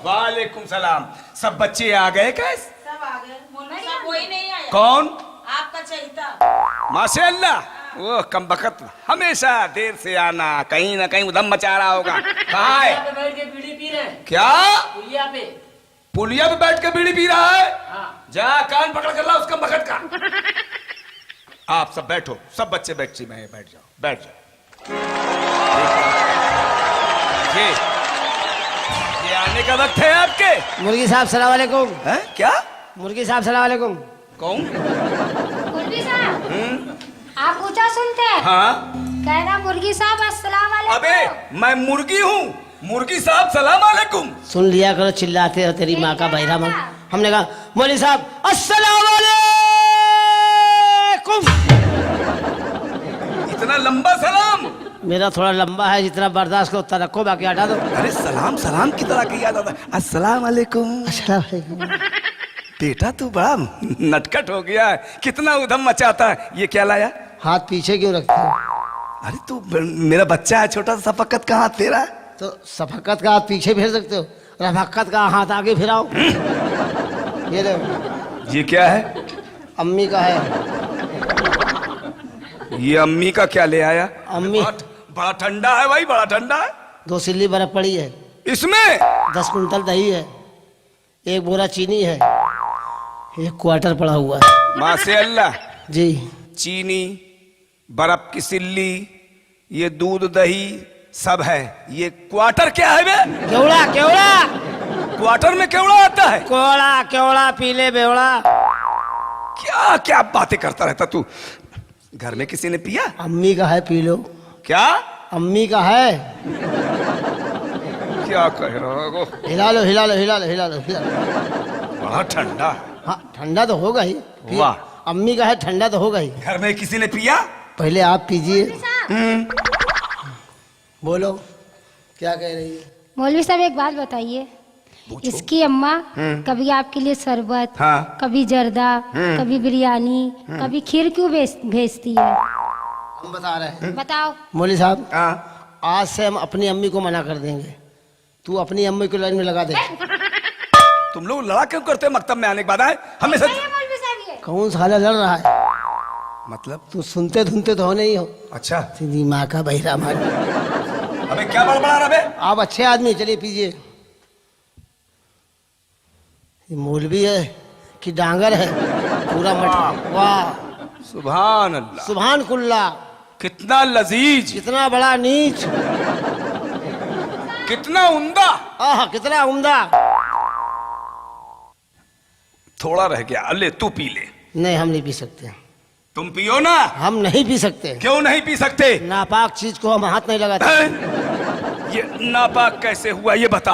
वालेकुम सलाम। सब बच्चे आ गए कैसे? सब आ गए। मौलवी साहब कोई नहीं आया। कौन? आपका चहिता। माशाअल्लाह, वो कम बखत हमेशा देर से आना, कहीं ना कहीं उधम मचा रहा होगा। कहाँ है? पे बैठ के बीड़ी पी रहे हैं। क्या पुलिया पे? पुलिया पे बैठ के बीड़ी पी रहा है? हाँ। जा कान पकड़ कर ला उसका बखत का। आप सब बैठो, सब बच्चे बैठ में बैठ जाओ, बैठ जाओ। ये आने का वक्त है आपके। मुर्गी साहब सलाम वालेकुम। हैं? क्या? मुर्गी साहब सलाम वालेकुम। कौन? मुर्गी साहब आप ऊंचा सुनते हैं? हाँ। कहना मुर्गी साहब अस्सलाम वालेकुम। अबे मैं मुर्गी हूँ, मुर्गी साहब सलाम वालेकुम। सुन लिया करो, चिल्लाते हो तेरी माँ का बहरा मन। हमने कहा मौलवी साहब अस्सलाम वालेकुम। इतना लंबा सलाम? मेरा थोड़ा लंबा है, जितना बर्दाश्त करो उतना रखो, बाकी हटा दो। अरे सलाम सलाम की तरह किया जाता है। अस्सलाम वालेकुम। अस्सलाम वालेकुम। बेटा तू बड़ा नटखट हो गया है, कितना उधम मचाता है। ये क्या लाया? हाथ पीछे क्यों रखते हो? अरे तू मेरा बच्चा है छोटा सा, सफकत का हाथ तेरा है। तो सफकत का हाथ पीछे फेर सकते हो, रफकत का हाथ आगे फिराओ। ये लो। ये क्या है? अम्मी का है। ये अम्मी का क्या ले आया? अम्मी बड़ा ठंडा है भाई, बड़ा ठंडा है। 2 सिल्ली बर्फ पड़ी है, इसमें 10 कुंटल दही है, 1 बोरा चीनी है, 1 क्वार्टर पड़ा हुआ है। माशाअल्लाह। जी। चीनी, बर्फ की सिल्ली, ये दूध दही सब है। ये क्वार्टर क्या है बे? केवड़ा केवड़ा। क्वार्टर में केवड़ा आता है? कोड़ा केवड़ा पीले बेवड़ा। क्या क्या बातें करता रहता तू। घर में किसी ने पिया? अम्मी का है, पी लो। क्या? अम्मी का है। क्या कह रहा हो? हिला लो हिला लो हिला लो हिला लो हिला लो। बड़ा ठंडा है। हाँ ठंडा तो होगा ही। वाह। अम्मी का है, ठंडा तो होगा ही। घर में किसी ने पिया? पहले आप पीजिए। बोलो क्या कह रही है? मौलवी साहब एक बात बताइए, इसकी अम्मा कभी आपके लिए शरबत, हाँ। कभी जर्दा, कभी बिरयानी, कभी खीर क्यों भेजती है? हम बता रहे हैं। बताओ। मौलवी साहब हाँ। आज से हम अपनी अम्मी को मना कर देंगे। तू अपनी अम्मी को लाइन में लगा दे। तुम लोग लड़ा क्यों करते हो मकतब में आने के बाद? आए हमेशा मौलवी साहब ये कौन साला लड़ रहा है? मतलब? तू सुनते धुनते तो हो नहीं हो। अच्छा। सीधी माँ का बहिरा मार। अबे क्या बड़बड़ा रहा बे? आप अच्छे आदमी, चलिए पीजिए। ये मौलवी है कि डांगर है? पूरा मटका। वाह सुभान अल्लाह, सुभान कुल्ला। कितना लजीज, कितना बड़ा नीच, कितना उम्दा। आह कितना उम्दा। थोड़ा रह गया, ले तू पी ले। नहीं हम नहीं पी सकते। तुम पियो ना। हम नहीं पी सकते। क्यों नहीं पी सकते? नापाक चीज को हम हाथ नहीं लगाते। ये नापाक कैसे हुआ ये बता।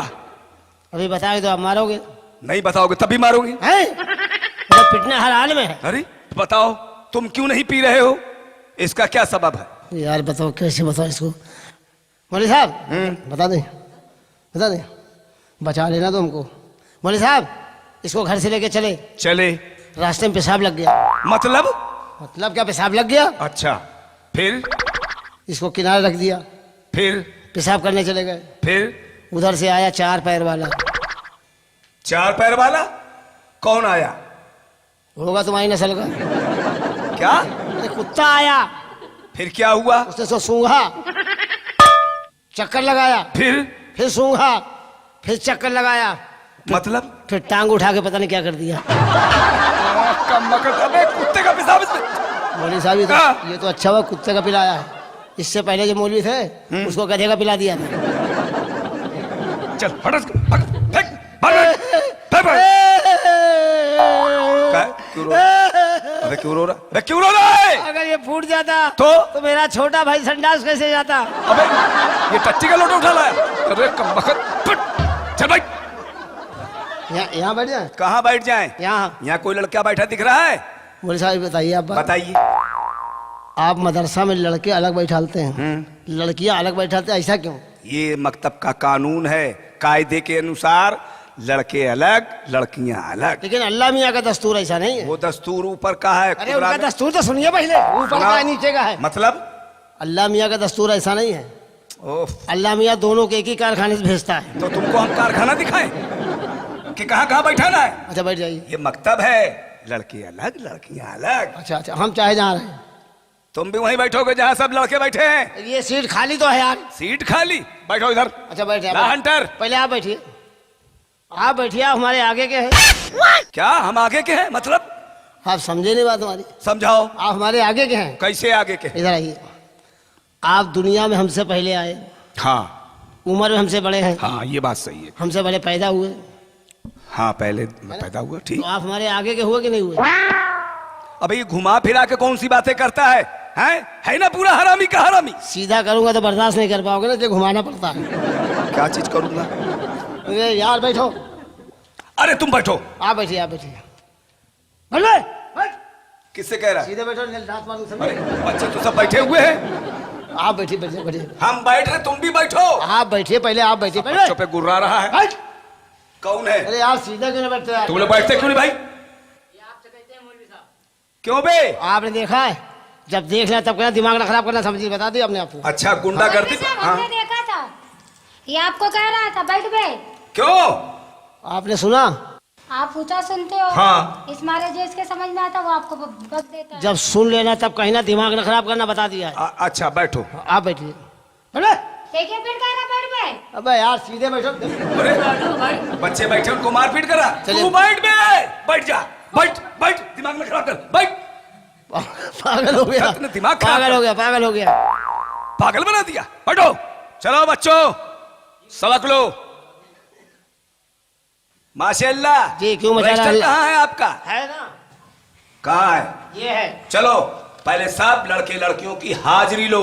अभी बताओगे तो आप मारोगे। नहीं बताओगे तभी मारोगे। हैं? मतलब पिटना हर हाल में है। अरे बताओ तुम क्यों नहीं पी रहे हो, इसका क्या सबब है? यार बताओ कैसे बताओ इसको। मौलवी साहब बता दें, बता दें, बचा लेना तो हमको। मौलवी साहब इसको घर से लेके चले, चले? रास्ते में पेशाब लग गया। मतलब क्या पेशाब लग गया? अच्छा, फिर? इसको किनारे रख दिया, फिर? पेशाब करने चले गए। फिर? उधर से आया 4 पैर वाला। 4 पैर वाला? कौन आया? होगा तुम्हारी नस्ल का। क्या? अरे कुत्ता आया। फिर क्या हुआ? उसने सो सूंघा, चक्कर लगाया, फिर सूंघा, फिर चक्कर लगाया, मतलब? फिर टांग उठा के पता नहीं क्या कर दिया। अबे कुत्ते का पेशाब इसमें? मौलवी साहब ये तो अच्छा हुआ कुत्ते का पिलाया है। इससे पहले जो मौलवी थे उसको गधे का पिला दिया था। चल हट इसको, हट, फेंक, भाग, फेंक, भाग। क्यों रो रहा? अबे क्यों रो रहा? अबे क्यों रो रहा है? अगर ये फूट जाता तो मेरा छोटा भाई संडास कैसे जाता? अबे ये टट्टी का लोटा उठा लाया। अरे कमबख्त, चल भाई। यहाँ बैठ जाए। कहाँ बैठ जाएं? यहाँ कोई लड़का बैठा दिख रहा है? मौलवी साहब बताइए। आप बताइए। आप मदरसा में लड़के अलग बैठाते हैं, लड़कियां अलग बैठाते हैं, ऐसा क्यों? ये मकतब का कानून है, कायदे के अनुसार लड़के अलग लड़कियां अलग। लेकिन अल्लाह मियाँ का दस्तूर ऐसा नहीं है। वो दस्तूर ऊपर का है। अरे उनका दस्तूर तो सुनिए पहले, ऊपर का है नीचे का है। मतलब? अल्लाह मियाँ का दस्तूर ऐसा नहीं है। ओफ, अल्लाह मियाँ दोनों के एक ही कारखाने से भेजता है। तो तुमको हम कारखाना दिखाएं कि कहाँ कहाँ बैठाना है? अच्छा बैठ जाइए। ये मकतब है, लड़के अलग लड़कियां अलग। अच्छा अच्छा, हम चाहे जहाँ रहे। तुम भी वहीं बैठोगे जहाँ सब लड़के बैठे हैं। ये सीट खाली तो है यार। सीट खाली, बैठो इधर। अच्छा बैठ ला जाए। हंटर, पहले आप बैठिए, आप बैठिए, आप हमारे आगे के हैं। क्या हम आगे के हैं? मतलब आप समझे नहीं बात हमारी। समझाओ। आप हमारे आगे के हैं। कैसे आगे के? इधर आइए। आप दुनिया में हमसे पहले आए, हाँ उम्र में हमसे बड़े हैं, हाँ, ये बात सही है। हमसे पहले पैदा हुए, हाँ, पहले मैं पैदा हुआ, ठीक। तो आप हमारे आगे के हुए कि नहीं हुए? अब ये घुमा फिरा के कौन सी बातें करता है? है ना पूरा हरामी का हरामी। सीधा करूंगा तो बर्दाश्त नहीं कर पाओगे ना, इसलिए घुमाना पड़ता है। क्या चीज करूंगा? अरे यार बैठो। अरे तुम बैठो। आप बैठिए, आप बैठिए। बैठ बे, बैठ। किससे कह रहा है? सीधे बैठो, नहीं दांत मारूं समझे? अरे बच्चे तो सब बैठे हुए हैं। आप बैठिए, बैठिए, बैठिए। हम बैठ रहे, तुम भी बैठो। आप बैठिए, पहले आप बैठिए। बैठ बच्चों बे। पे गुर्रा रहा है। बैठ। कौन है? अरे यार सीधा क्यों नहीं बैठते यार? तुम लोग बैठते क्यों नहीं भाई? क्यों बे? आपने देखा है, जब देख लिया तब कहना दिमाग ना खराब करना, समझिए, बता दी आपने आपको। अच्छा, गुंडागर्दी। साहब, हाँ, हमने देखा था, ये आपको कह रहा था बैठ बे। क्यों? आपने सुना? आप ऊंचा सुनते हो। हाँ। इस मारे जो इसके समझ में आता वो आपको बक देता है। जब सुन लेना तब कहीं ना दिमाग ना खराब करना, बता दिया है। अच्छा बैठो। आप बैठिए। बैठे। देखिए फिर कह रहा बैठ बे। अबे यार सीधे बैठो। अरे बच्चे बैठे, उनको मारपीट करा। चलिए। तू बैठ बे, बैठ जा, बैठ बैठ, दिमाग में खराब कर, बैठ। पागल हो गया, इतना दिमाग खराब पागल कर- हो गया, पागल हो गया। पागल बना दिया। बैठो, चलो बच्चों सबक लो। माशाल्लाह। जी, क्यों मचा रहा है? रजिस्टर कहाँ है आपका? है ना, कहाँ है? ये है चलो पहले सब लड़के लड़कियों की हाजिरी लो।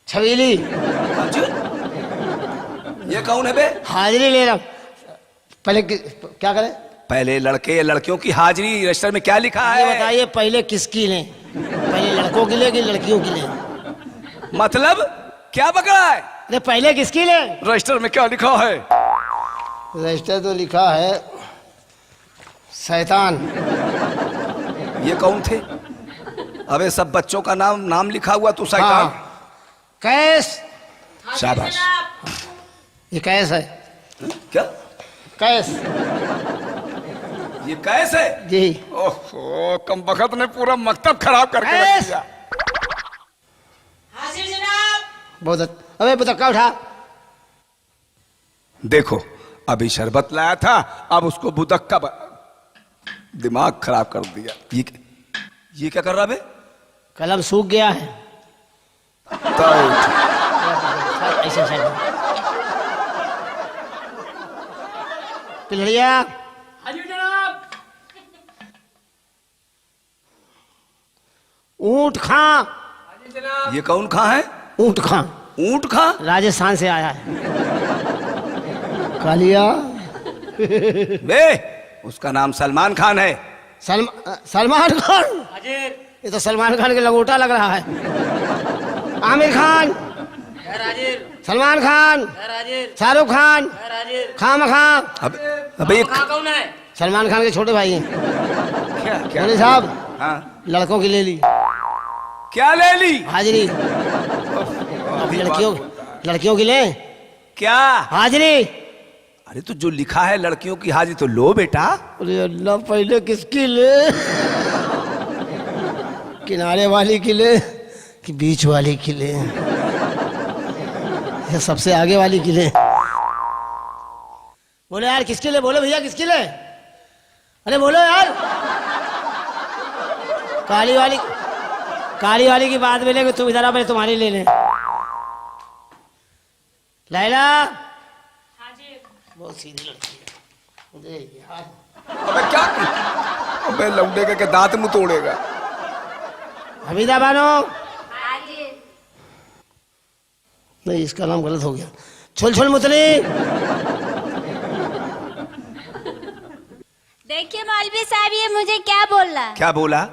छबीली। ये कौन है बे? हाजिरी ले रहा हूं। पहले क्या करें? पहले लड़के लड़कियों की हाजिरी, रजिस्टर में क्या लिखा ये है? बताइए पहले किसकी लें? पहले लड़कों की लें कि लड़कियों की लें? मतलब क्या पकड़ा है? अरे पहले किसकी लें? रजिस्टर में क्या लिखा है? रजिस्टर तो लिखा है शैतान। ये कौन थे? अबे सब बच्चों का नाम लिखा हुआ, तू शैतान। हाँ। कैस। हाँ जी शाबाश। जनाब। ये कैस है, क्या? कैस। ये कैसे? जी। ओहो, कम बखत ने पूरा मकतब खराब करके रख कैस। दिया। हाजिर जनाब। बहुत अबे बुतक्का उठा। देखो अभी शरबत लाया था, अब उसको बुदक्का दिमाग खराब कर दिया। ये क्या कर रहा बे? कलम सूख गया है। तो ऐसे साइड में। पिलड़िया। हाजिर जनाब। ऊंट खां। हाजिर जनाब। ये कौन खा है? ऊंट खां ऊंट खा? राजस्थान से आया है। कालिया। बे उसका नाम सलमान खान है। सलमान खान। हाजिर। ये तो सलमान खान के लंगोटा लग रहा है। आमिर खान। हाजिर। सलमान खान। हाजिर। शाहरुख खान। हाजिर। खाम खां। अबे ये कहाँ कौन है? सलमान खान के छोटे भाई हैं। क्या क्या? बोले साहब हाँ, लड़कों की ले ली क्या ले ली? हाजिरी। अब लड़कियों की ले क्या? हाजिरी। अरे तो जो लिखा है लड़कियों की हाजिरी तो लो बेटा। अरे अल्लाह, पहले किसकी ले? किनारे वाली की ले कि बीच वाली की ले? या सबसे आगे वाली की ले? बोले यार किसकी ले? बोलो भैया किसकी ले? अरे बोलो यार। काली वाली की बात में लेंगे, तुम इधर आ, मैं तुम्हारी ले लें। लैला हाजिर। बहुत सीधी लड़की है। अरे यार, अबे क्या? अबे लौंडे के दांत मुंह तोड़ेगा। हमीदा बानो। हाजिर। नहीं, इसका नाम गलत हो गया। छुल छुल मुतली। देखिए मौलवी साहब, ये मुझे क्या बोल रहा है? क्या बोला?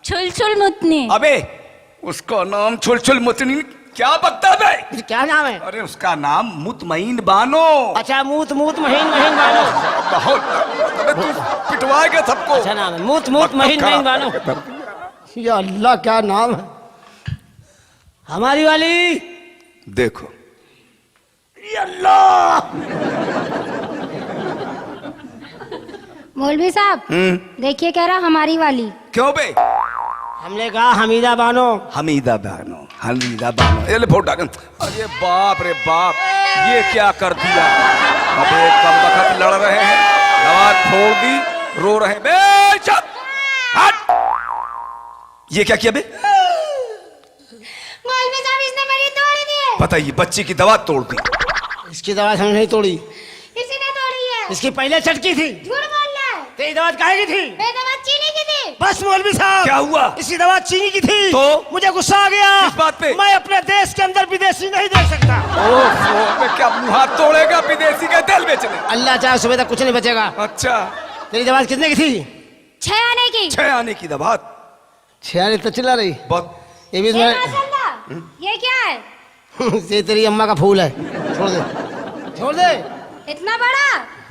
छुल छुल मुतनी। अबे उसका नाम छुलछुल मुतनी क्या बकता है बे? क्या नाम है? अरे उसका नाम मुतमईन बानो। अच्छा, मूत मूत महीन महीन बानो। बहुत। अबे तू पिटवाएगा सबको। अच्छा नाम है, मूत मूत महीन महीन बानो। या अल्लाह, क्या नाम है? हमारी वाली। देखो ये अल्लाह। मौलवी साहब देखिए कह रहा हमारी वाली। क्यों बे? हमने कहा हमीदा बानो। हमीदा बानो, हमीदा बानो। ये ले फोटा। अरे बाप रे बाप, ये क्या कर दिया? अबे कम वक्त लड़ रहे हैं, आवाज छोड़ दी, रो रहे हैं। बे चुप, हट। ये क्या किया बे? मौलवी साहब इसने मेरी तोड़ दी है। बताइए, बच्ची की दवा तोड़ दी। इसकी दवा हमने नहीं तोड़ी, इसी ने तोड़ी है। इसकी पहले चटकी थी। झूठ बोल रहा है। तेरी दवा काहे की थी? मेरी दवा चीनी की थी। बस मौलवी साहब, क्या हुआ? इसकी दवा चीनी की थी। तो? मुझे गुस्सा आ गया। किस बात पे? मैं अपने देश के अंदर विदेशी नहीं देख सकता। ओह, मैं क्या मुंह हाथ तोड़ेगा विदेशी का तेल बेचने? अल्लाह चाहे सुबह तक कुछ नहीं बचेगा। अच्छा, तेरी दवा कितने की थी? 6 आने की। 6 आने की दवा। 6 आने तो चिल्ला रही। बहुत ये भी ये तुम्हारे माशाल्लाह, ये क्या है? ये तेरी अम्मा का फूल है। छोड़ दे, छोड़ दे। इतना बड़ा?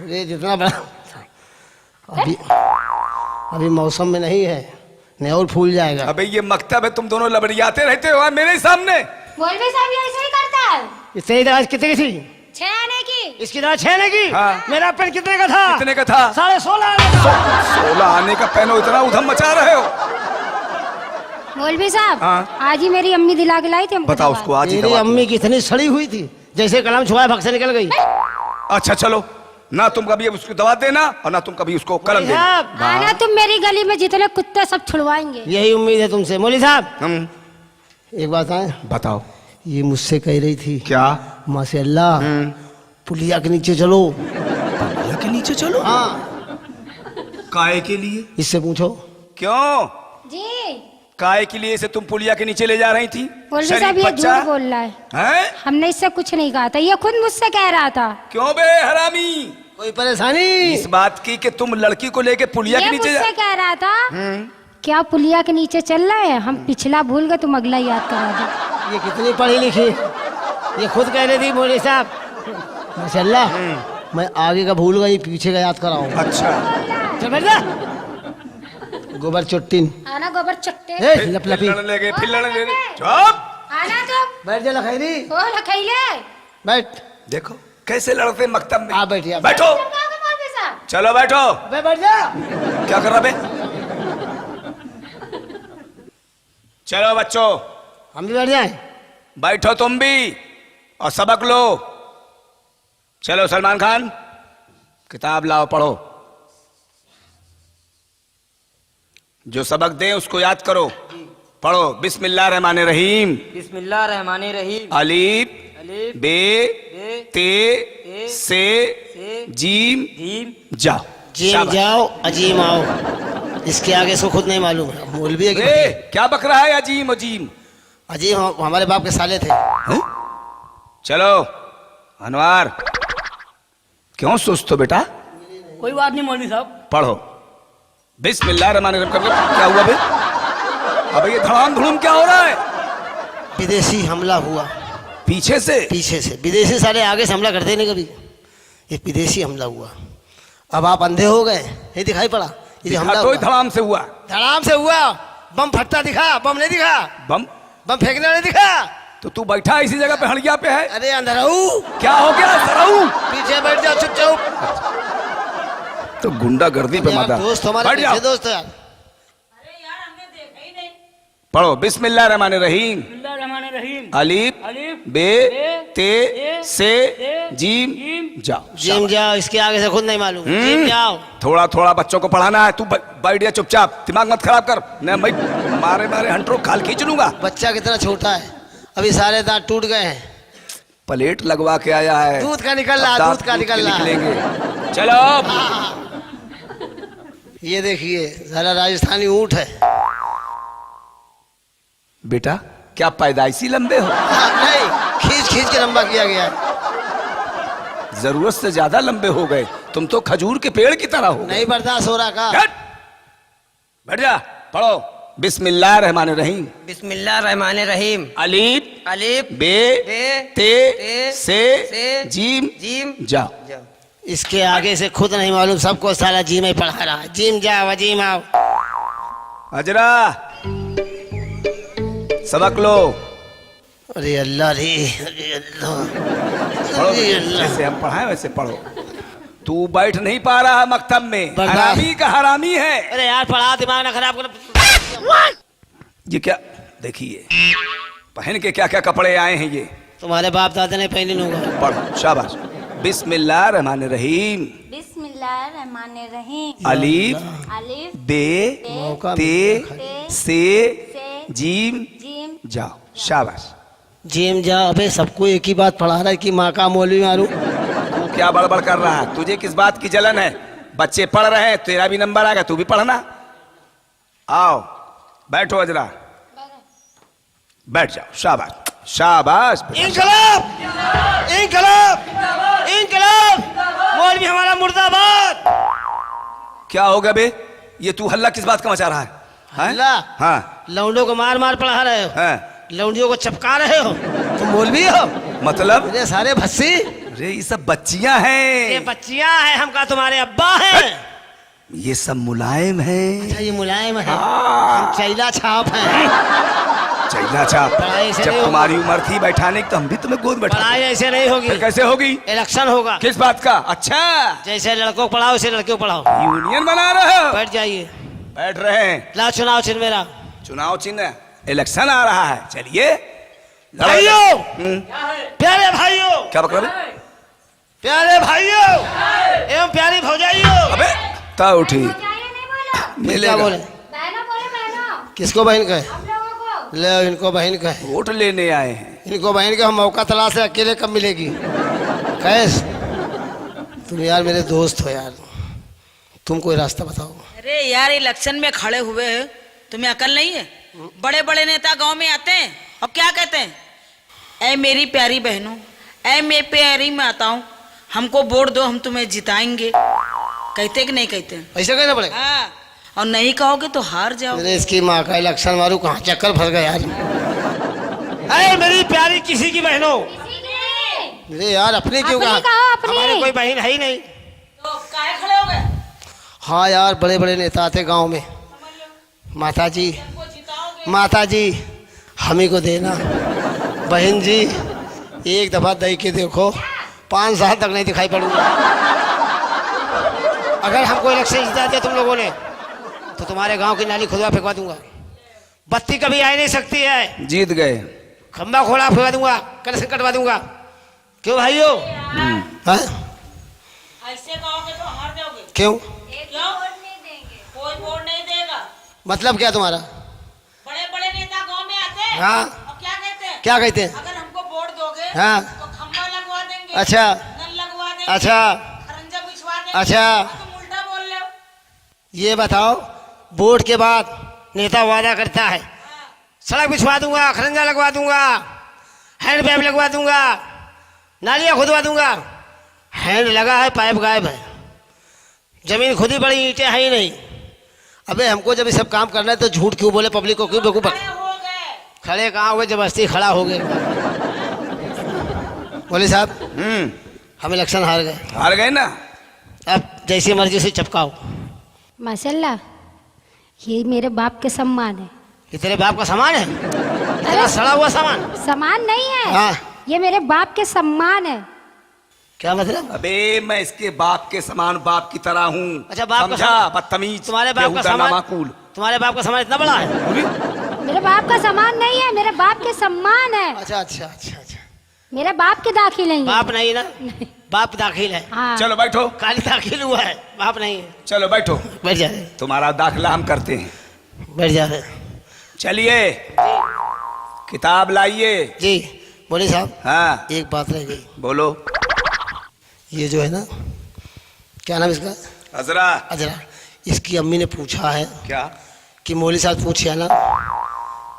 ये जितना बड़ा अभी अभी मौसम में नहीं है, नहीं और फूल जाएगा। अबे ये मकतब है, तुम दोनों लबड़ियाते रहते हो मेरे सामने। मौलवी साहब ये ऐसे ही करता है। ये तेरी दवा कितने की थी? 6 आने की। इसकी दवा 6 आने की। हाँ। मेरा पेन कितने का था? कितने का था? 16.5 आने का। 16 आने का पहनो, इतना उधम मचा रहे हो। मौलवी साहब हाँ। आज ही मेरी अम्मी दिला के लाई थी हमको बताओ दवा। उसको आज ही तेरी दवा। अम्मी कितनी सड़ी हुई थी, जैसे कलम छुआ भग से निकल गई। अच्छा चलो, ना तुम कभी उसको दवा देना और ना तुम कभी उसको कलम देना। साहब, आना तुम मेरी गली में जितने कुत्ते सब छुड़वाएंगे। यही उम्मीद है तुमसे। मौलवी साहब हम एक बात है, बताओ। ये मुझसे कह रही थी क्या? माशाअल्लाह पुलिया के नीचे चलो। पुलिया के नीचे चलो? हाँ, काय के लिए? इससे पूछो। क्यों? जी काय के लिए से तुम पुलिया के नीचे ले जा रही थी? मौलवी शरीफ साहब ये बच्चा झूठ बोल रहा है। हैं? हमने इससे कुछ नहीं कहा था, ये खुद मुझसे कह रहा था। क्यों बे हरामी? कोई परेशानी? इस बात की कि तुम लड़की को लेके पुलिया के ये नीचे मुझसे कह रहा था क्या पुलिया के नीचे चल रहे हैं? हम पिछला भूल गए, तुम अगला याद करा दो। ये कितनी पढ़ी लिखी, ये खुद कह रही थी मौलवी साहब माशाअल्लाह मैं आगे का भूल गई, पीछे का याद कराऊं। अच्छा, चल बैठ जा। गोबर चुट्टिन। आना गोबर चट्टे। ए, लप लपी। फिर लड़ने लगे, फिर लड़ने लगे। चुप! आना तुम। बैठ जा लखैरी। ओ लखैले। बैठ। देखो कैसे लड़ते मकतब में। आप बैठिए, आप बैठो, तुम जाओगे मौलवी साहब? चलो बैठो। बैठ जा। क्या कर रहा बे? चलो बच्चों, हम भी बैठ जाए। बैठो तुम भी और सबक लो। चलो सलमान खान, किताब लाओ, पढ़ो। जो सबक दें उसको याद करो। पढ़ो। बिस्मिल्लाह रहमान रहीम। बिस्मिल्लाह रहमानिर रहीम। अलीफ अलीफ बे बे ते से जीम जीम जाओ। जीम शाबाश। जाओ अजीम आओ, इसके आगे इसको खुद नहीं मालूम है। मौलवी है कि ए, क्या बक रहा है अजीम अजीम? अजीम हमारे बाप के साले थे। हैं? चलो अनवार, क्यों सुस्त हो बेटा? कोई बात नहीं मौलवी साहब। पढ़ो। बिस्मिल्लाह रहमान रहीम करके। क्या हुआ बे? अबे ये धड़ाम धुड़ुम क्या हो रहा है? विदेशी हमला हुआ पीछे से? पीछे से। विदेशी साले आगे से हमला करते नहीं कभी, ये विदेशी हमला हुआ। अब आप अंधे हो गए, ये दिखाई पड़ा ये जो हमला तो हुआ। धड़ाम से हुआ। धड़ाम से हुआ। बम फटता दिखा, बम नहीं दिखा। बम? बम फेंकने नहीं दिखा। तो तू बैठा इसी जगह पे, हड़िया पे है? अरे अंधराऊ, क्या हो गया सराऊ? पीछे बैठ जाओ चुपचाप। तो गुंडागर्दी पे माता। दोस्त हमारे बैठ पीछे जाओ। दोस्त है यार। अरे यार हमने देखा ही नहीं। पढ़ो। बिस्मिल्लाह रहमान रहीम। बिस्मिल्लाह रहमानिर रहीम। अलीफ अलीफ बे ते ते से जीम जाओ। जिम जाओ, इसके आगे से खुद नहीं मालूम। जिम जाओ। थोड़ा थोड़ा बच्चों को पढ़ाना है। तू बैठ जा चुपचाप, दिमाग मत खराब कर। मैं मारे मारे हंटरों खाल खींच लूंगा। बच्चा कितना छोटा है, अभी सारे दांत टूट गए हैं। प्लेट लगवा के आया है। दूध का निकल रहा, अब दांत दूध का टूट के निकल रहा। निकलेंगे। चलो। ये देखिए सारा राजस्थानी ऊंट है। बेटा क्या पैदाइशी लंबे हो? नहीं, खींच खींच के लंबा किया गया है। जरूरत से ज्यादा लंबे हो गए। तुम तो खजूर के पेड़ की तरह हो गए। नहीं बर्दाश्त हो रहा का। हट! बैठ जा, पढ़ो। बिस्मिल्लाह रहमान रहीम। बिस्मिल्लाह रहमान रहीम। अलीफ अलीफ बे बे ते ते से जीम जीम जाओ। इसके आगे से खुद नहीं मालूम, सबको सारा जी में पढ़ा रहा है। जिम जाओ अजीम आओ। अजरा सबक लो। अरे अल्लाह रे, अरे अल्लाह, पढ़ो अरे अल्लाह। जैसे हम पढ़ाए वैसे पढ़ो। तू बैठ नहीं पा रहा है मकतब में, बर्दाश्त- हरामी का हरामी है। अरे यार पढ़ा, दिमाग ना खराब कर। ये क्या देखिए, पहन के क्या क्या कपड़े आए हैं ये, तुम्हारे बाप दादा ने पहने होगा। पढ़ो शाबाश। बिस्मिल्लाह रहमान रहीम। बिस्मिल्लाहिर्रहमानिर्रहीम। अलीफ अलिफ बे मौका ते ते से से जीम जीम जाओ शाबाश। जिम जा। अबे सबको एक ही बात पढ़ा रहा है कि माँ का मौलवी मारू। तू क्या बड़बड़ कर रहा है, तुझे किस बात की जलन है? बच्चे पढ़ रहे हैं, तेरा भी नंबर आएगा, तू भी पढ़ना। आओ बैठो अजरा, बैठ जाओ शाबाश शाबाश। इनकलाब, इनकलाब, इनकलाब, मौलवी हमारा मुर्दाबाद। क्या हो गया बे, ये तू हल्ला किस बात का मचा रहा है? हैं? हल्ला? हाँ लौंडों को मार मार पढ़ा रहे हो, हाँ, लौंडियों को चपका रहे हो, तुम मौलवी हो? मतलब अरे सारे भस्सी, अरे ये सब बच्चियां ये हैं, बच्चियां हैं, हमका तुम्हारे अब्बा हैं। ये सब मुलायम हैं। अच्छा ये मुलायम है, हाँ। हम चैला छाप हैं। चैला छाप। पढ़ाई से जब नहीं तुम्हारी उम्र थी बैठाने की तो हम भी तुम्हें गोद बैठा। पढ़ाई ऐसे नहीं होगी, फिर कैसे होगी? इलेक्शन होगा। किस बात का? अच्छा जैसे लड़कों को पढ़ाओ वैसे लड़कियों को पढ़ाओ। यूनियन बना रहे हो? बैठ जाइए, बैठ रहे हैं। ला चुनाव चिन्ह मेरा। चुनाव चिन्ह, इलेक्शन आ रहा है, चलिए लड़ो। भाइयों, हम्म, प्यारे भाइयों, क्या बक रहे? प्यारे भाइयों एवं प्यारी भौजाइयों। अबे ता उठी क्या मिलेगा। बोले? बहना बोले बहना, किसको बहन कहे? हम लोगों को। ले इनको बहन कहे, वोट लेने आए हैं। इनको बहन के हम मौका तलाश है, अकेले कब मिलेगी? कैस तुम यार मेरे दोस्त हो यार, तुम कोई रास्ता बताओ। अरे यार इलेक्शन में खड़े हुए हैं, तुम्हें अकल नहीं है? बड़े बड़े नेता गांव में आते हैं और क्या कहते हैं, ऐ मेरी प्यारी बहनों, ऐ मैं प्यारी माताओं, हमको वोट दो, हम तुम्हें जिताएंगे। कहते कि नहीं कहते? ऐसा कहना पड़ेगा? हाँ, और नहीं कहोगे तो हार जाओ। मेरे इसकी माँ का इलेक्शन मारू, कहाँ चक्कर फंस गया यार। ऐ मेरी प्यारी किसी की बहनों, मेरे यार अपने क्यों अपनी कहा? कहो, अपनी। हमारे कोई बहन है ही नहीं। तो काहे खड़े हो गए? हाँ यार बड़े बड़े नेता आते गांव में, माता जी, हमको जिताओगे? माता जी हमी को देना, बहन जी एक दफा दे के देखो, 5 साल तक नहीं दिखाई पड़ूंगा। अगर हमको इलेक्शन जिता दिया तुम लोगों ने तो तुम्हारे गांव की नाली खुदवा फेंकवा दूंगा, बत्ती कभी आ नहीं सकती है, जीत गए। खंबा खोला फेंकवा दूंगा, कनेक्शन कटवा दूंगा। क्यों भाइयों? हाँ? ऐसे कहोगे तो हार जाओगे। क्यों? क्यों? कोई वोट नहीं देगा। मतलब क्या तुम्हारा? बड़े बड़े नेता गांव में आते हैं हाँ। और क्या कहते हैं? क्या कहते हैं? अगर हमको वोट दोगे हाँ। तो खंबा लगवा देंगे, अच्छा नल लगवा देंगे, अच्छा खरंजा बिछवा देंगे। अच्छा। तुम उल्टा बोल रहे हो। ये बताओ, वोट के बाद नेता वादा करता है सड़क बिछवा दूंगा, खरंजा लगवा दूंगा, हैंड पाइप लगवा दूंगा, नालियाँ खुदवा दूंगा, हैंड लगा है पाइप गायब है, जमीन खुदी पड़ी, ईंटें है ही नहीं। अबे हमको जब ये सब काम करना है तो झूठ क्यों बोले, पब्लिक को क्यों बेवकूफ? खड़े हो गए। खड़े कहाँ हुए, जबरदस्ती खड़ा हो गए। बोले साहब हम इलेक्शन हार गए, हार गए ना। अब जैसी मर्जी से चपकाओ। माशाल्लाह, ये मेरे बाप के सम्मान है। ये तेरे बाप का सामान है? इतना सड़ा हुआ सामान? सम्मान नहीं है, हाँ। ये मेरे बाप के सम्मान है। क्या मतलब? अबे मैं इसके बाप के समान बाप की तरह हूँ। अच्छा, बाप का समझा? समान। बदतमीज, तुम्हारे बाप का बेहुदा, सामान, नामाकूल। तुम्हारे बाप का सामान इतना बड़ा है? मेरे बाप का सम्मान नहीं है, मेरे बाप के सम्मान है। अच्छा अच्छा अच्छा अच्छा, मेरे बाप के दाखिल नहीं है। बाप नहीं ना? बाप दाखिल है, हाँ। चलो बैठो, खाली दाखिल हुआ है, बाप नहीं है। चलो बैठो, बैठ जा रहे, तुम्हारा दाखिला हम करते हैं। बैठ जा रहे। चलिए किताब लाइए। जी बोले साहब, हाँ एक बात रह गई। बोलो। ये जो है ना, क्या नाम इसका? हजरा। अजरा। इसकी अम्मी ने पूछा है क्या? कि मौली साहब पूछे ना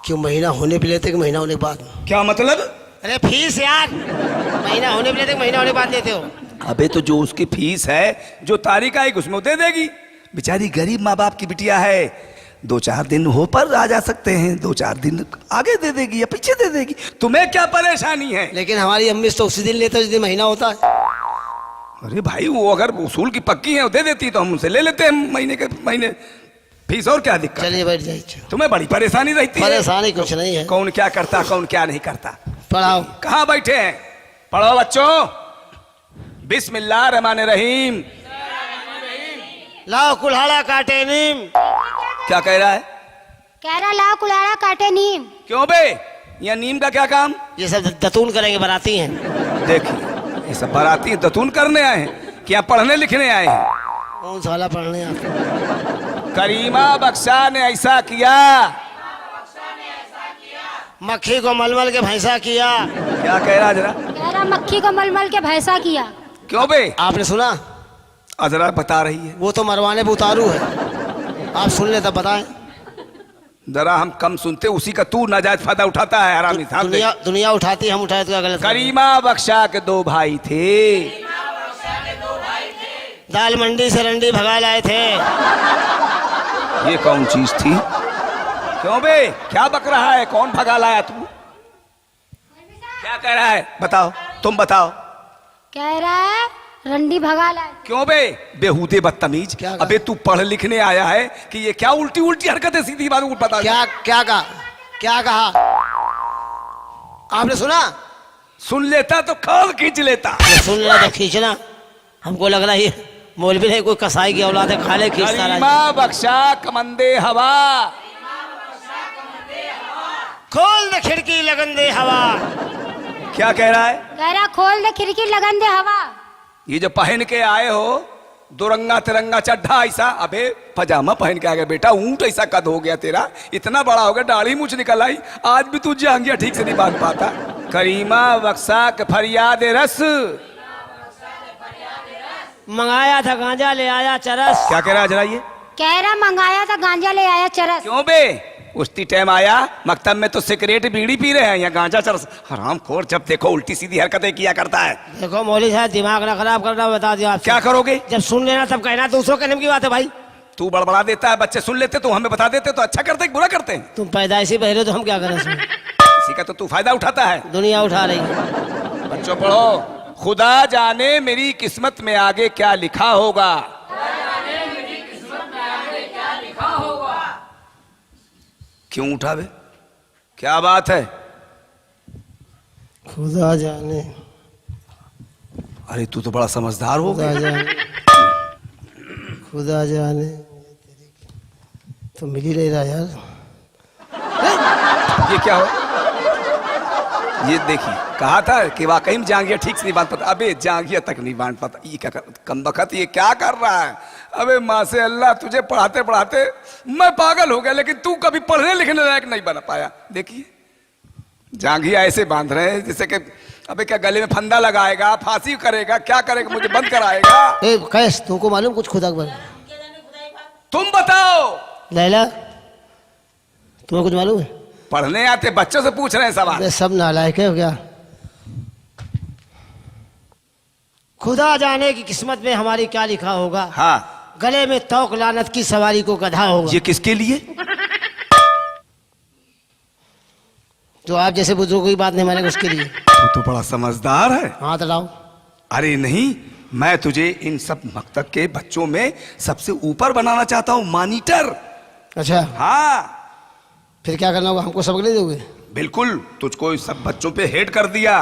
कि वो महीना होने पे लेते कि महीना होने के बाद? क्या मतलब? अरे फीस यार, महीना होने पे लेते कि महीना होने के बाद लेते हो? अबे तो जो उसकी फीस है, जो तारीख आएगी उसमें वो दे देगी। बेचारी गरीब माँ बाप की बिटिया है, 2-4 दिन हो पर आ जा सकते हैं, 2-4 दिन आगे दे देगी या पीछे दे देगी, तुम्हें क्या परेशानी है? लेकिन हमारी अम्मी तो उसी दिन लेते जिस दिन महीना होता है। अरे भाई वो अगर उसूल की पक्की है वो दे देती तो हम उनसे ले लेते हैं महीने के महीने फीस, और क्या दिक्कत? चलिए बैठ जाइए। तुम्हें बड़ी परेशानी रहती है। परेशानी कुछ नहीं है। कौन क्या करता, कौन क्या नहीं करता। पढ़ाओ। कहाँ बैठे हैं? पढ़ो बच्चों। बिस्मिल्लाह रहमान रहीम। लाओ कुल्हाड़ा काटे नीम। क्या कह रहा है? कह रहा लाओ कुल्हाड़ा काटे नीम। क्यों बे, यहाँ नीम का क्या काम? ये सब दतून करेंगे, बनाती हैं। देखिए, ये सब बाराती दतून करने आए हैं कि यहाँ पढ़ने लिखने आए हैं? कौन सा वाला पढ़ने आते? करीमा बख्शा ने ऐसा किया। मक्खी को मलमल के भैंसा किया। क्या कह रहा जरा? कह रहा मक्खी को मलमल के भैंसा किया। क्यों बे? आपने सुना? जरा बता रही है। वो तो मरवाने पे उतारू है, आप सुन ले तब बताएं। जरा हम कम सुनते, उसी का तू नाजायज फायदा उठाता है हरामी। दुनिया उठाती, हम उठाए तो क्या गलत? करीमा बख्शा के दो भाई थे। दाल मंडी से रंडी भगा लाए थे। ये कौन चीज थी? क्यों बे, क्या बक रहा है? कौन भगा लाया? तू क्या कह रहा है? बताओ, तुम बताओ। कह रहा है रंडी भगा लाए। क्यों बे बेहूदे बदतमीज? क्या कहा? अबे तू पढ़ लिखने आया है कि ये क्या उल्टी उल्टी हरकतें, सीधी बात बता। क्या क्या कहा? क्या कहा? आपने सुना? सुन लेता तो खाल खींच लेता। सुन लेना तो खींचना। हमको लग रहा है ये मौलवी नहीं, कोई कसाई की औलाद है, खाले खींचता रहा। करीमा बख्शा कमंदे हवा। खोल दे खिड़की लगन दे हवा। क्या कह रहा है? कह रहा खोल दे खिड़की लगन दे हवा। ये जो पहन के आए हो दुरंगा तिरंगा चड्ढा ऐसा, अबे पजामा पहन के आ गया बेटा, ऊंट ऐसा कद हो गया तेरा, इतना बड़ा हो गया, दाढ़ी मूछ निकल आई, आज भी तू जांघिया ठीक से नहीं बांध पाता। करीमा बख्शा के फरियाद रस। मंगाया था गांजा ले आया चरस। क्या कह रहा है जरा ये? कह रहा मंगाया था गांजा ले आया चरस। क्यों बे, उसी टाइम आया मकतब में तो सिगरेट बीड़ी पी रहे हैं, यहाँ गांजा चरस। हराम खोर, जब देखो उल्टी सीधी हरकतें किया करता है। देखो मौलवी साहब, दिमाग ना खराब करना, बता दिया आपसे। क्या करोगे? जब सुन लेना तब कहना, दूसरों कहने की बात है भाई। तू बड़बड़ा देता है, बच्चे सुन लेते तो हमें बता देते तो अच्छा करते बुरा करते हैं? तुम पैदाइशी बहरे तो हम क्या करें इसमें? इसी का तो तू फायदा उठाता है। दुनिया उठा रही। बच्चों पढ़ो। खुदा जाने मेरी किस्मत में आगे क्या लिखा होगा। क्यों उठावे? क्या बात है? खुदा जाने। अरे तू तो बड़ा समझदार हो खुदा गया। जाने, खुदा जाने। तो मिल ही नहीं रहा यार। ये क्या हो? ये देखिए, कहा था कि वाकई में जांघिया ठीक से नहीं बांध पाता। अबे जांघिया तक नहीं बांध पाता। ये क्या कर, कम बखत ये क्या कर रहा है? अबे माँ से अल्लाह, तुझे पढ़ाते पढ़ाते मैं पागल हो गया, लेकिन तू कभी पढ़ने लिखने लायक नहीं बना पाया। देखिए जांघिया ऐसे बांध रहे हैं जैसे कि अबे क्या गले में फंदा लगाएगा, फांसी करेगा, क्या करेगा, मुझे बंद कराएगा। ए कैस, तुमको मालूम कुछ खुदा के बारे में? तुम बताओ। लैला, तुम्हें कुछ मालूम है? पढ़ने आते बच्चों से पूछ रहे हैं सवाल। ये सब नालायक है क्या? खुदा जाने की किस्मत में हमारी क्या लिखा होगा। हाँ, गले में तौक लानत की सवारी को गधा होगा। ये किसके लिए? जो आप जैसे बुजुर्गों की बात नहीं मानेंगे उसके लिए। तू तो बड़ा समझदार है। हाथ लाओ। अरे नहीं, मैं तुझे इन सब मकतब के बच्चों में सबसे ऊपर बनाना चाहता हूँ, मॉनिटर। अच्छा, हाँ फिर क्या करना होगा? हमको सबक नहीं दोगे? बिल्कुल, तुझको इस सब बच्चों पे हेड कर दिया।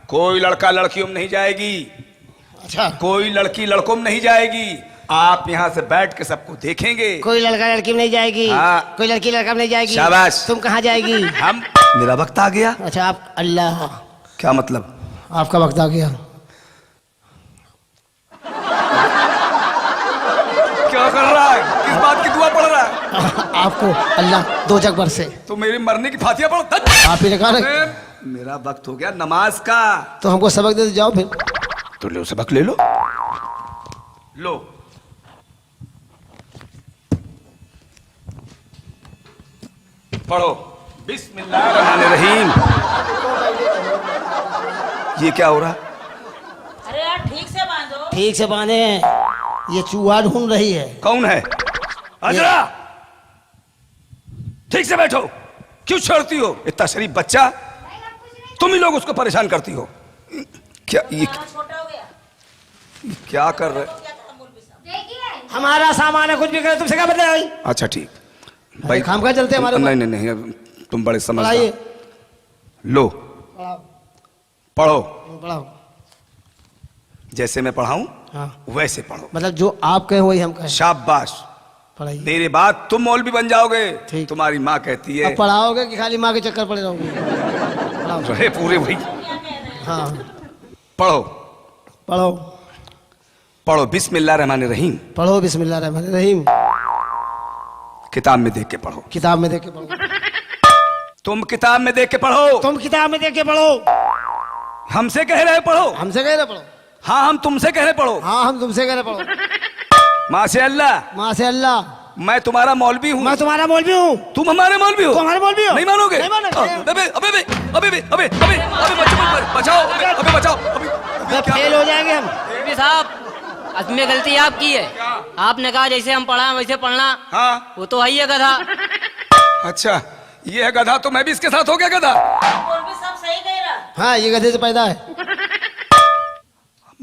कोई लड़का लड़कियों में नहीं जाएगी, अच्छा, कोई लड़की लड़कों में नहीं जाएगी। आप यहाँ से बैठ के सबको देखेंगे। कोई लड़का लड़की में नहीं जाएगी। हाँ। कोई लड़की लड़का में नहीं जाएगी। शाबाश। तुम कहाँ जाएगी? हम, मेरा वक्त आ गया। अच्छा, आप अल्लाह, क्या मतलब? आपका वक्त आ गया। क्या कर रहा है? किस बात की दुआ पढ़ रहा है? आपको अल्लाह दो जग बरसे। तो मेरी मरने की फातिया पढ़। आप ही ने कहा ना। मेरा वक्त हो गया नमाज का। तो हमको सबक दे जाओ फिर। तो लो, सबक ले लो। लो, पढ़ो। बिस्मिल्लाहिर्रहमानिर्रहीम। ये क्या हो रहा? अरे यार ठीक से बांधो। ठीक से बांधे हैं। ये चूहा ढूंढ रही है। कौन है? अजरा, ठीक से बैठो। क्यों छोड़ती हो? इतना शरीफ बच्चा, तुम ही लोग उसको परेशान करती हो। क्या ये छोटा हो गया। क्या कर रहे? हमारा सामान है, कुछ भी करे तुमसे क्या मतलब भाई? अच्छा ठीक भाई, काम का चलते हमारे नहीं नहीं नहीं, तुम बड़े समझदार। पढ़ाइए। लो, पढ़ो, पढ़ाओ। जैसे मैं पढ़ाऊं हाँ वैसे पढ़ो। मतलब जो आप कहें वही हम कहें। शाबाश, पढ़ाइए। मेरे बाद तुम मौलवी बन जाओगे। ठीक। तुम्हारी माँ कहती है अब पढ़ाओगे कि खाली माँ के चक्कर पड़े रहोगे? पढ़ाओ। रहे पूरे वही। हाँ पढ़ो पढ़ो। पढ़ो। बिस्मिल्लाहिर्रहमानिर्रहीम। पढ़ो बिस्मिल्लाहिर्रहमानिर्रहीम। किताब में देख के पढ़ो। किताब में देख के पढ़ो। तुम किताब में देख के पढ़ो। तुम किताब में देख के पढ़ो। हमसे कह रहे पढ़ो। हमसे कह रहे पढ़ो। हाँ हम तुमसे कह रहे पढ़ो। हाँ हम तुमसे कह रहे पढ़ो। माशाअल्लाह, माँ से अल्लाह, मैं तुम्हारा मौलवी हूँ। मैं तुम्हारा मौलवी हूँ। तुम हमारे मौलवी हो। तुम हमारे मौलवी हो। नहीं मानोगे? नहीं मानोगे। अबे अबे अबे अबे अबे अबे अबे बचाओ, अबे बचाओ। अबे फेल हो जाएंगे हम। मौलवी साहब, इसमें गलती आपकी है। आपने कहा जैसे हम पढ़ा वैसे पढ़ना। हाँ वो तो है ही है गधा। अच्छा, ये है गधा, तो मैं भी इसके साथ हो गया गधा। मौलवी साहब सही कह रहा। हाँ ये गधे से पैदा है।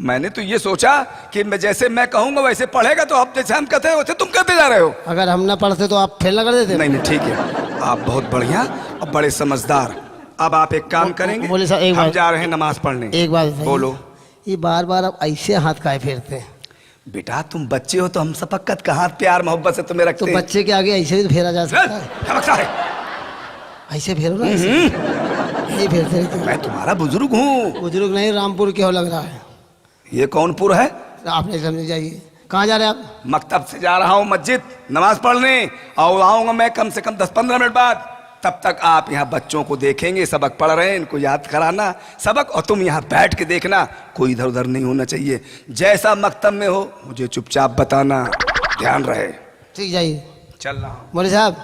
मैंने तो ये सोचा कि मैं जैसे मैं कहूंगा वैसे पढ़ेगा, तो अब जैसे हम कहते हैं वैसे तुम कहते जा रहे हो। अगर हम ना पढ़ते तो आप फेल ना कर देते। नहीं नहीं ठीक है, आप बहुत बढ़िया और बड़े समझदार। अब आप एक काम करेंगे, बोले साहब, एक हम बात- जा रहे हैं नमाज पढ़ने। एक बात बताइए। बोलो। ये बार बार आप ऐसे हाथ काहे फेरते हैं? बेटा तुम बच्चे हो तो हम सबक कहाँ प्यार मोहब्बत से तुम्हें तो रखते हैं। बच्चे के आगे ऐसे भी तो फेरा जा सकता है। झमकता है। ऐसे फेरो ना, ऐसे। यही फेरते रहते हैं। मैं तुम्हारा बुजुर्ग हूँ। बुजुर्ग नहीं, रामपुर के हो लग रहा है। ये कौन पुर है? आप नहीं समझ जाइए। कहाँ जा रहे हैं आप? मकतब से जा रहा हूँ मस्जिद नमाज पढ़ने, और आऊंगा मैं कम से कम 10-15 मिनट बाद। तब तक आप यहाँ बच्चों को देखेंगे, सबक पढ़ रहे हैं, इनको याद कराना सबक, और तुम यहाँ बैठ के देखना, कोई इधर उधर नहीं होना चाहिए। जैसा मकतब में हो मुझे चुपचाप बताना, ध्यान रहे। ठीक, जाइए। चल रहा हूँ। बोले साहब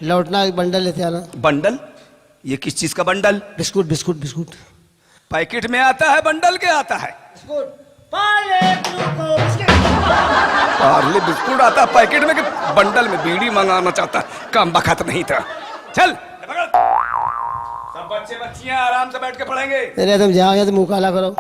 लौटना, एक बंडल लेते आना। बंडल? ये किस चीज का bundle? Biscuit biscuit biscuit. Packet में आता है बंडल के आता है? पार्ले बिस्कुट आता है पैकेट में कि बंडल में? बीड़ी मंगाना चाहता, कम बखत नहीं था। चल सब बच्चे बच्चियां आराम से बैठ के पढ़ेंगे। अरे तुम जाओ या तो मुंह काला करो।